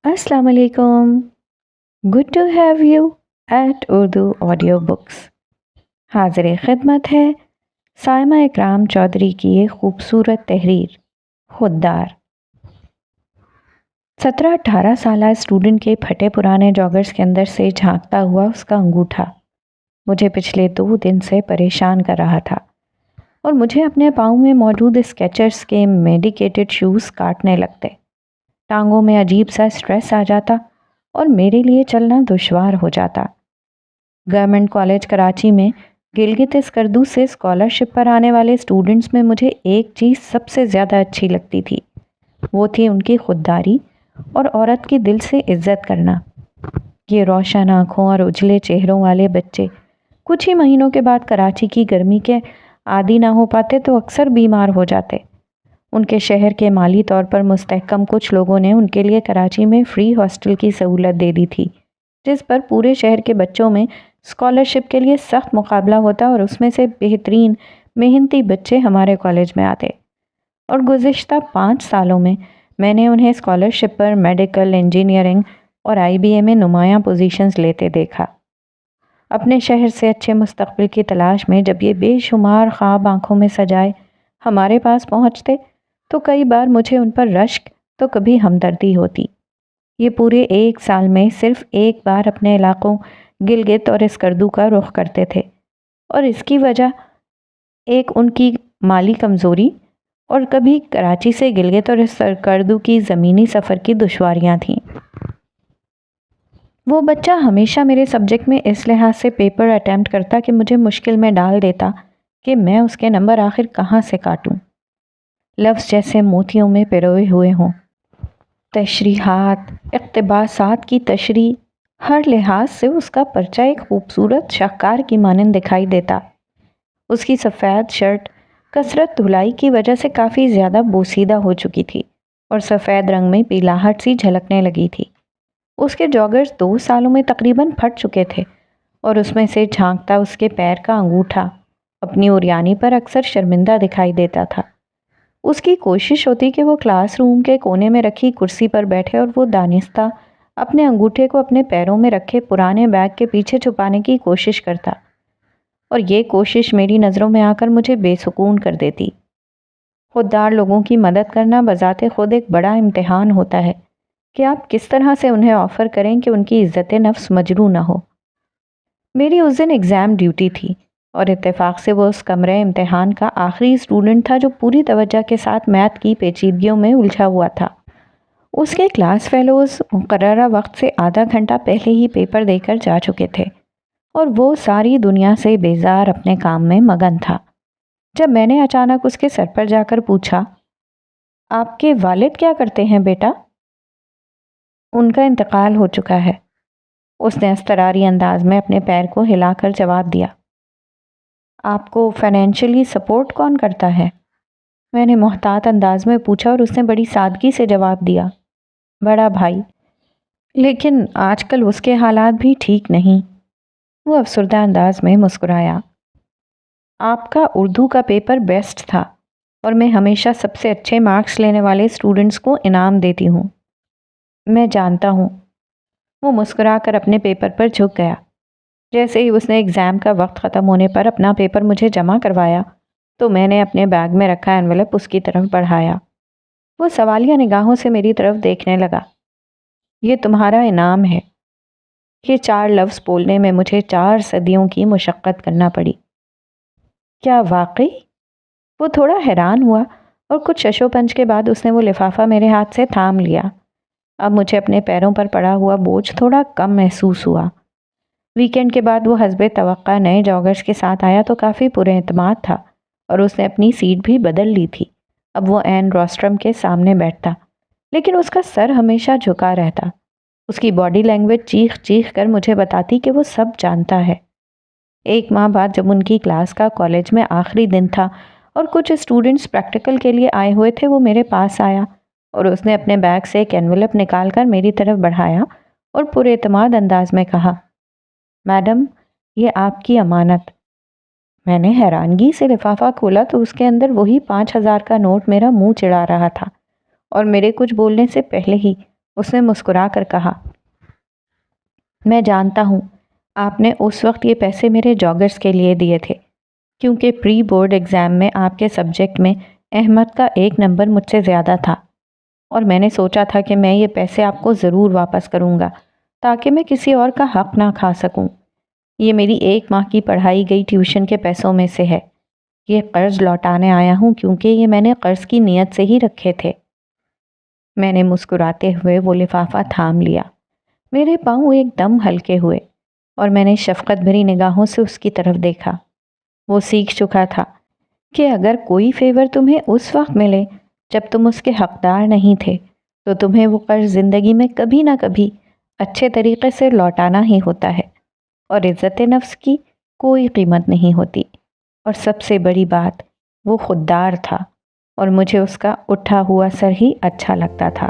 अस्सलाम वालेकुम। Good to have you at Urdu audio books. हाजिर खिदमत है साइमा इकराम चौधरी की एक खूबसूरत तहरीर खुददार। 17-18 साल स्टूडेंट के फटे पुराने जॉगर्स के अंदर से झांकता हुआ उसका अंगूठा मुझे पिछले 2 दिन से परेशान कर रहा था और मुझे अपने पाँव में मौजूद स्केचर्स के मेडिकेटेड शूज़ काटने लगते। टांगों में अजीब सा स्ट्रेस आ जाता और मेरे लिए चलना दुश्वार हो जाता। गवर्नमेंट कॉलेज कराची में गिलगित स्कर्दू से स्कॉलरशिप पर आने वाले स्टूडेंट्स में मुझे एक चीज़ सबसे ज़्यादा अच्छी लगती थी, वो थी उनकी खुददारी और औरत की दिल से इज्जत करना। ये रोशन आँखों और उजले चेहरों वाले बच्चे कुछ ही महीनों के बाद कराची की गर्मी के आदी ना हो पाते तो अक्सर बीमार हो जाते। उनके शहर के माली तौर पर मुस्तहकम कुछ लोगों ने उनके लिए कराची में फ्री हॉस्टल की सहूलत दे दी थी, जिस पर पूरे शहर के बच्चों में स्कॉलरशिप के लिए सख्त मुकाबला होता और उसमें से बेहतरीन मेहनती बच्चे हमारे कॉलेज में आते। और गुज़िश्ता 5 सालों में मैंने उन्हें स्कॉलरशिप पर मेडिकल, इंजीनियरिंग और IBA में नुमायाँ पोजीशंस लेते देखा। अपने शहर से अच्छे मुस्तकबिल की तलाश में जब ये बेशुमार ख्वाब आँखों में सजाए हमारे पास पहुँचते तो कई बार मुझे उन पर रश्क तो कभी हमदर्दी होती। ये पूरे 1 साल में सिर्फ एक बार अपने इलाकों गिलगित और स्कर्दू का रुख करते थे और इसकी वजह एक उनकी माली कमज़ोरी और कभी कराची से गिलगित और स्कर्दू की ज़मीनी सफ़र की दुश्वारियाँ थीं। वो बच्चा हमेशा मेरे सब्जेक्ट में इस लिहाज से पेपर अटैम्प्ट करता कि मुझे मुश्किल में डाल देता कि मैं उसके नंबर आखिर कहाँ से काटूं। लफ्ज़ जैसे मोतियों में पिरोए हुए हों। तशरीहात, इक़्तिबासात की तशरीह, हर लिहाज से उसका पर्चा एक खूबसूरत शाहकार की मानंद दिखाई देता। उसकी सफ़ेद शर्ट कसरत धुलाई की वजह से काफ़ी ज़्यादा बोसीदा हो चुकी थी और सफ़ेद रंग में पीलाहट सी झलकने लगी थी। उसके जॉगर्स 2 सालों में तकरीबन फट चुके थे और उसमें से झांकता उसके पैर का अंगूठा अपनी उरियानी पर अक्सर शर्मिंदा दिखाई देता था। उसकी कोशिश होती कि वो क्लासरूम के कोने में रखी कुर्सी पर बैठे और वो दानिस्ता अपने अंगूठे को अपने पैरों में रखे पुराने बैग के पीछे छुपाने की कोशिश करता और ये कोशिश मेरी नज़रों में आकर मुझे बेसुकून कर देती। खुददार लोगों की मदद करना बज़ाते खुद एक बड़ा इम्तिहान होता है कि आप किस तरह से उन्हें ऑफ़र करें कि उनकी इज़्ज़त नफ्स मजरू ना हो। मेरी उस दिन एग्ज़ाम ड्यूटी थी और इत्तेफाक से वो उस कमरे इम्तिहान का आखिरी स्टूडेंट था जो पूरी तवज्जो के साथ मैथ की पेचीदगियों में उलझा हुआ था। उसके क्लास फेलोज़ मुकर्ररा वक्त से आधा घंटा पहले ही पेपर देकर जा चुके थे और वो सारी दुनिया से बेजार अपने काम में मगन था। जब मैंने अचानक उसके सर पर जाकर पूछा, आपके वालिद क्या करते हैं बेटा? उनका इंतकाल हो चुका है, उसने अस्तरारी अंदाज में अपने पैर को हिलाकर जवाब दिया। आपको फाइनेंशियली सपोर्ट कौन करता है? मैंने मोहतात अंदाज में पूछा और उसने बड़ी सादगी से जवाब दिया, बड़ा भाई, लेकिन आजकल उसके हालात भी ठीक नहीं। वो अफसरदा अंदाज में मुस्कुराया। आपका उर्दू का पेपर बेस्ट था और मैं हमेशा सबसे अच्छे मार्क्स लेने वाले स्टूडेंट्स को इनाम देती हूँ। मैं जानता हूँ। वो मुस्कुराकर अपने पेपर पर झुक गया। जैसे ही उसने एग्ज़ाम का वक्त ख़त्म होने पर अपना पेपर मुझे जमा करवाया तो मैंने अपने बैग में रखा एनवेलप उसकी तरफ बढ़ाया। वो सवालिया निगाहों से मेरी तरफ देखने लगा। ये तुम्हारा इनाम है। ये 4 लफ्ज़ बोलने में मुझे 4 सदियों की मुशक्क़त करना पड़ी। क्या वाकई? वो थोड़ा हैरान हुआ और कुछ शशोपंज के बाद उसने वो लिफाफा मेरे हाथ से थाम लिया। अब मुझे अपने पैरों पर पड़ा हुआ बोझ थोड़ा कम महसूस हुआ। वीकेंड के बाद वो हस्बे तवक्का नए जॉगर्स के साथ आया तो काफ़ी पुरएतमाद था और उसने अपनी सीट भी बदल ली थी। अब वो एन रोस्ट्रम के सामने बैठता, लेकिन उसका सर हमेशा झुका रहता। उसकी बॉडी लैंग्वेज चीख चीख कर मुझे बताती कि वो सब जानता है। 1 माह बाद जब उनकी क्लास का कॉलेज में आखिरी दिन था और कुछ स्टूडेंट्स प्रैक्टिकल के लिए आए हुए थे, वो मेरे पास आया और उसने अपने बैग से एक एनवेलप निकाल कर मेरी तरफ बढ़ाया और पुरएतमाद अंदाज में कहा, मैडम, ये आपकी अमानत। मैंने हैरानगी से लिफाफा खोला तो उसके अंदर वही 5000 का नोट मेरा मुंह चिढ़ा रहा था और मेरे कुछ बोलने से पहले ही اس نے مسکرا کر کہا، میں جانتا ہوں آپ نے اس وقت یہ پیسے میرے جاگرز کے لیے دیے تھے، کیونکہ پری بورڈ ایگزام میں آپ کے سبجیکٹ میں احمد کا 1 نمبر مجھ سے زیادہ تھا، اور میں نے سوچا تھا کہ میں یہ پیسے آپ کو ضرور واپس کروں گا تاکہ میں کسی اور کا حق نہ کھا سکوں۔ یہ میری 1 ماہ کی پڑھائی گئی ٹیوشن کے پیسوں میں سے ہے۔ یہ قرض لوٹانے آیا ہوں کیونکہ یہ میں نے قرض کی نیت سے ہی رکھے تھے۔ میں نے مسکراتے ہوئے وہ لفافہ تھام لیا۔ میرے پاؤں ایک دم ہلکے ہوئے اور میں نے شفقت بھری نگاہوں سے اس کی طرف دیکھا۔ وہ سیکھ چکا تھا کہ اگر کوئی فیور تمہیں اس وقت ملے جب تم اس کے حقدار نہیں تھے تو تمہیں وہ قرض زندگی میں کبھی نہ کبھی اچھے طریقے سے لوٹانا ہی ہوتا ہے، اور عزت نفس کی کوئی قیمت نہیں ہوتی۔ اور سب سے بڑی بات، وہ خوددار تھا اور مجھے اس کا اٹھا ہوا سر ہی اچھا لگتا تھا۔